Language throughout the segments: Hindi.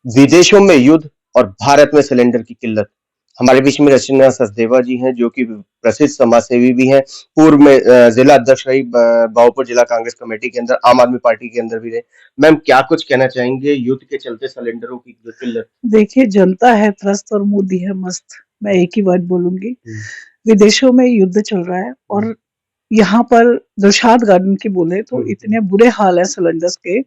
विदेशों में युद्ध और भारत में सिलेंडर की किल्लत। हमारे बीच में रचना सचदेवा जी हैं, जो कि प्रसिद्ध समाजसेवी भी हैं। पूर्व में जिला अध्यक्ष रही बाउपुर जिला कांग्रेस कमेटी के अंदर, आम आदमी पार्टी के अंदर भी रहे। मैम, क्या कुछ कहना चाहेंगे युद्ध के चलते सिलेंडरों की जो किल्लत? देखिए, जनता है त्रस्त और मोदी है मस्त। मैं एक ही बात बोलूंगी, विदेशों में युद्ध चल रहा है और यहाँ पर दिलशाद गार्डन की बोले तो इतने बुरे हाल है सिलेंडर्स के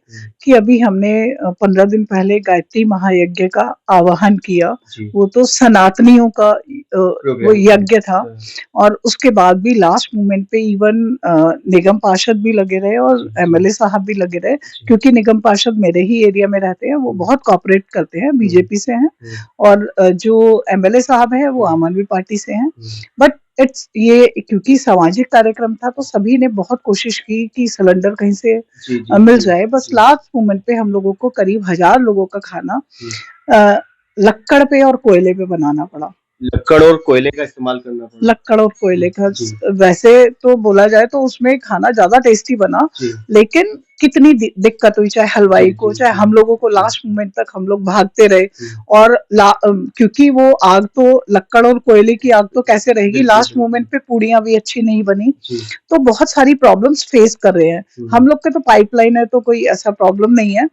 कि अभी हमने 15 दिन पहले गायत्री महायज्ञ का आवाहन किया। वो तो सनातनियों का वो यज्ञ था और उसके बाद भी लास्ट मोमेंट पे इवन निगम पार्षद भी लगे रहे और एमएलए साहब भी लगे रहे, क्योंकि निगम पार्षद मेरे ही एरिया में रहते हैं। वो बहुत कॉपरेट करते हैं, बीजेपी से हैं और जो एमएलए साहब है वो आम आदमी पार्टी से हैं। बट ये क्योंकि सामाजिक कार्यक्रम था तो सभी ने बहुत कोशिश की कि सिलेंडर कहीं से मिल जाए। बस लास्ट मोमेंट पे हम लोगों को करीब 1000 लोगों का खाना लक्कड़ पे और कोयले पे बनाना पड़ा। लक्कड़ और कोयले का इस्तेमाल करना पड़ा। लक्कड़ और कोयले का वैसे तो बोला जाए तो उसमें खाना ज्यादा टेस्टी बना, लेकिन कितनी दिक्कत हुई, चाहे हलवाई को चाहे हम लोगों को। लास्ट मोमेंट तक हम लोग भागते रहे और क्योंकि वो आग तो लक्कड़ और कोयले की आग तो कैसे रहेगी। लास्ट मोमेंट पे पूड़ियां भी अच्छी नहीं बनी, तो बहुत सारी प्रॉब्लम्स फेस कर रहे हैं। हम लोग के तो पाइपलाइन है तो कोई ऐसा प्रॉब्लम नहीं है,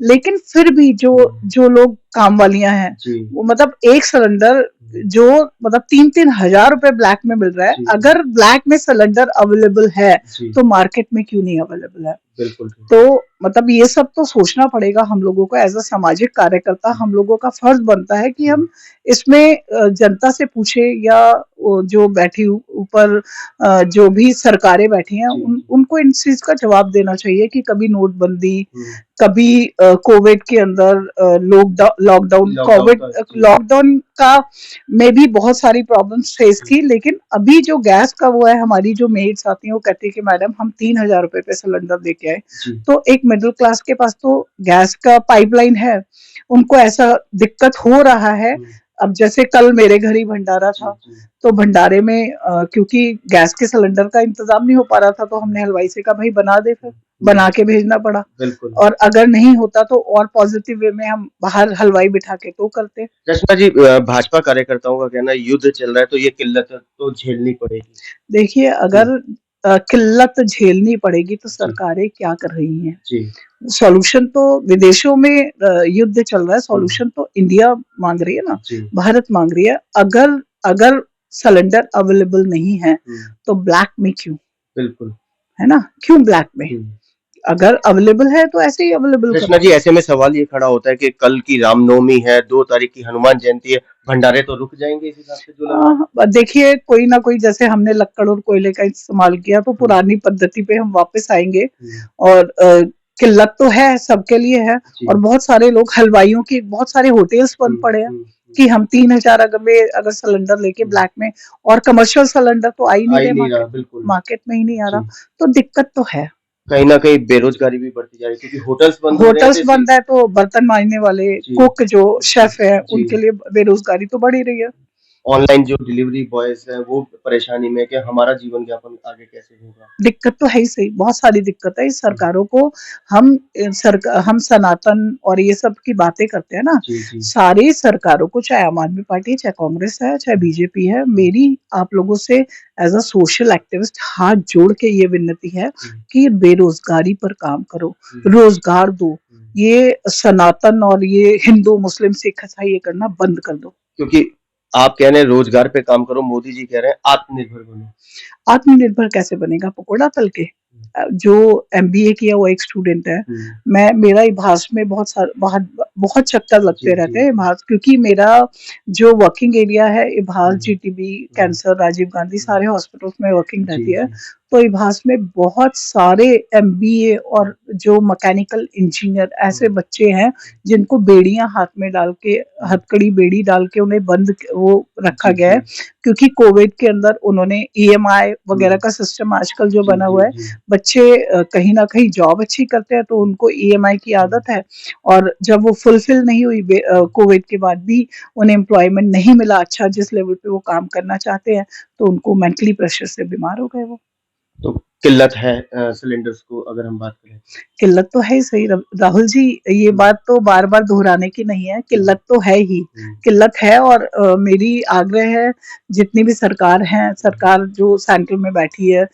लेकिन फिर भी जो लोग काम वालियां हैं, वो मतलब एक सिलेंडर जो मतलब 3-3 हजार रुपए ब्लैक में मिल रहा है। अगर ब्लैक में सिलेंडर अवेलेबल है तो मार्केट में क्यों नहीं अवेलेबल है? बिल्कुल। तो मतलब ये सब तो सोचना पड़ेगा हम लोगों को। एज अ सामाजिक कार्यकर्ता हम लोगों का फर्ज बनता है कि हम इसमें जनता से पूछे या जो बैठी ऊपर जो भी सरकारें बैठी हैं उनको इन चीज का जवाब देना चाहिए कि कभी नोटबंदी, कभी कोविड के अंदर लॉकडाउन, कोविड लॉकडाउन का में भी बहुत सारी प्रॉब्लम्स फेस की। लेकिन अभी जो गैस का वो है, हमारी जो मेड्स आती हैं वो कहती है कि मैडम हम 3000 रुपए पे सिलेंडर लेके आए। तो एक मिडिल क्लास के पास तो गैस का पाइपलाइन है, उनको ऐसा दिक्कत हो रहा है। अब जैसे कल मेरे घर ही भंडारा था, तो भंडारे में क्योंकि गैस के सिलेंडर का इंतजाम नहीं हो पा रहा था, तो हमने हलवाई से कहा भाई बना दे, फिर बना के भेजना पड़ा। और अगर नहीं होता तो और पॉजिटिव वे में हम बाहर हलवाई बिठा के तो करते। रचना जी, भाजपा कार्यकर्ताओं का कहना है युद्ध चल रहा है तो ये किल्लत तो झेलनी पड़ेगी। देखिए, अगर किल्लत झेलनी पड़ेगी तो सरकारें क्या कर रही हैं? सॉल्यूशन तो विदेशों में युद्ध चल रहा है, सॉल्यूशन तो इंडिया मांग रही है ना, भारत मांग रही है। अगर सिलेंडर अवेलेबल नहीं है तो ब्लैक में क्यों? बिल्कुल, है ना, क्यों ब्लैक में? अगर अवेलेबल है तो ऐसे ही अवेलेबल। कृष्णा जी, ऐसे में सवाल ये खड़ा होता है कि कल की रामनवमी है, 2 तारीख की हनुमान जयंती है, भंडारे तो रुक जाएंगे इस हिसाब से जो लग रहा है? देखिए, कोई ना कोई, जैसे हमने लक्कड़ और कोयले का इस्तेमाल किया तो पुरानी पद्धति पे हम वापस आएंगे। और किल्लत तो है, सबके लिए है। और बहुत सारे लोग, हलवाइयों की बहुत सारे होटल्स बंद पड़े हैं कि हम 3000 अगर सिलेंडर लेके ब्लैक में, और कमर्शियल सिलेंडर तो आ ही नहीं रहे, मार्केट में ही नहीं आ रहा, तो दिक्कत तो है। कहीं ना कहीं बेरोजगारी भी बढ़ती जा रही है क्योंकि होटल्स बंद है, तो बर्तन मांजने वाले कुक जो शेफ है उनके लिए बेरोजगारी तो बढ़ ही रही है। ऑनलाइन जो डिलीवरी बॉयज है वो परेशानी में कि हमारा जीवन यापन आगे कैसे होगा। दिक्कत तो है ही सही, बहुत सारी दिक्कत है। इस सरकारों को हम सनातन और ये सब की बातें करते हैं ना, सारी सरकारों को, चाहे आम आदमी पार्टी, चाहे कांग्रेस है, चाहे बीजेपी है, मेरी आप लोगों से एज अ सोशल एक्टिविस्ट हाथ जोड़ के ये विनती है कि बेरोजगारी पर काम करो, रोजगार दो। ये सनातन और ये हिंदू मुस्लिम सिख ईसाई ये करना बंद कर दो। क्योंकि आप कह रहे हैं रोजगार पे काम करो, मोदी जी कह रहे हैं आत्मनिर्भर बनो। आत्मनिर्भर कैसे बनेगा पकोड़ा तल के? जो एमबीए किया वो एक स्टूडेंट है, मेरा इभास में बहुत चक्कर लगते रहते हैं इभास, क्योंकि मेरा जो वर्किंग एरिया है इभास, जीटीबी, कैंसर, राजीव गांधी, सारे हॉस्पिटल्स में वर्किंग रहती है। तो इभास में बहुत सारे एमबीए और जो मैकेनिकल इंजीनियर ऐसे बच्चे हैं जिनको बेड़ियां हाथ में डाल के, हथकड़ी बेड़ी डाल के उन्हें बंद वो रखा गया है, क्योंकि कोविड के अंदर उन्होंने ईएमआई वगैरह का सिस्टम आजकल जो बना हुआ है, बच्चे कहीं ना कहीं जॉब अच्छी करते हैं तो उनको ईएमआई की आदत है, और जब वो फुलफिल नहीं हुई कोविड के बाद भी उन्हें एम्प्लॉयमेंट नहीं मिला अच्छा जिस लेवल पे वो काम करना चाहते हैं, तो उनको मेंटली प्रेशर से बीमार हो गए वो। तो किल्लत है सिलेंडर्स को अगर हम बात करें? किल्लत तो है ही सही राहुल जी, ये बात तो बार-बार दोहराने की नहीं है, किल्लत तो है ही। किल्लत है और मेरी आग्रह है जितनी भी सरकार है, सरकार जो सेंट्रल में बैठी है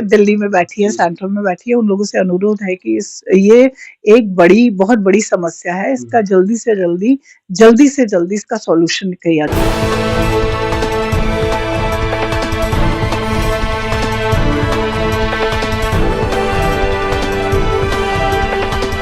दिल्ली में बैठी है, सेंट्रल में बैठी है, उन लोगों से अनुरोध है कि ये एक बहुत बड़ी समस्या है, इसका जल्दी से जल्दी इसका सॉल्यूशन किया जाए।